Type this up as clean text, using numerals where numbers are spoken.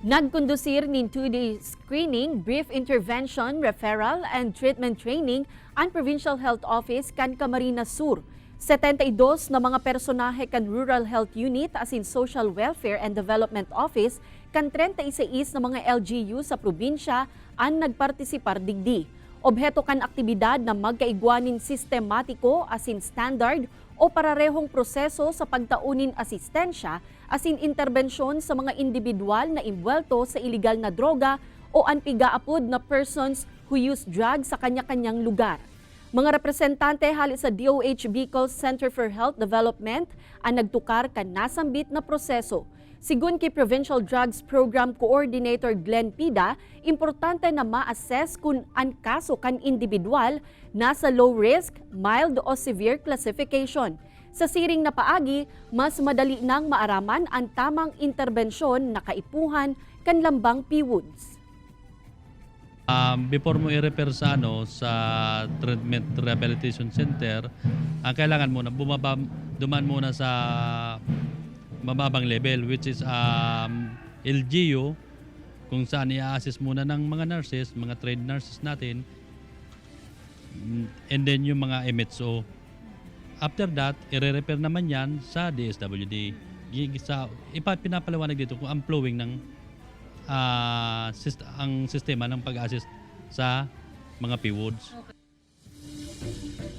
Nagkondusir nin 2-day screening, brief intervention, referral, and treatment training ang Provincial Health Office kan Camarines Sur. 72 na mga personahe kan Rural Health Unit as in Social Welfare and Development Office kan 36 na mga LGU sa probinsya ang nagpartisipar digdi. Obheto kan aktibidad na magkaigwanin sistematiko as in standard o pararehong proseso sa pagtaunin asistensya as in interbensyon sa mga individual na imbuelto sa iligal na droga o anpigaapod na persons who use drugs sa kanya-kanyang lugar. Mga representante halit sa DOH Bicol Center for Health Development ang nagtukar kan nasambit na proseso. Sigun kay Provincial Drugs Program Coordinator Glenn Pida, importante na ma-assess kung ang kaso kan individual nasa low risk, mild o severe classification. Sa siring na paagi, mas madali nang maaraman ang tamang interbensyon na kaipuhan kan lambang PWOODs. Before mo i-refer sa sa treatment rehabilitation center, ang kailangan muna duman muna sa mababang level, which is LGU, kung saan i-assess muna ng mga nurses, mga trained nurses natin, and then yung mga MHO. After that, i-refer naman yan sa DSWD. Pinapaliwanag dito kung ang flowing ng ang sistema ng pag-assist sa mga PWOODs. Okay.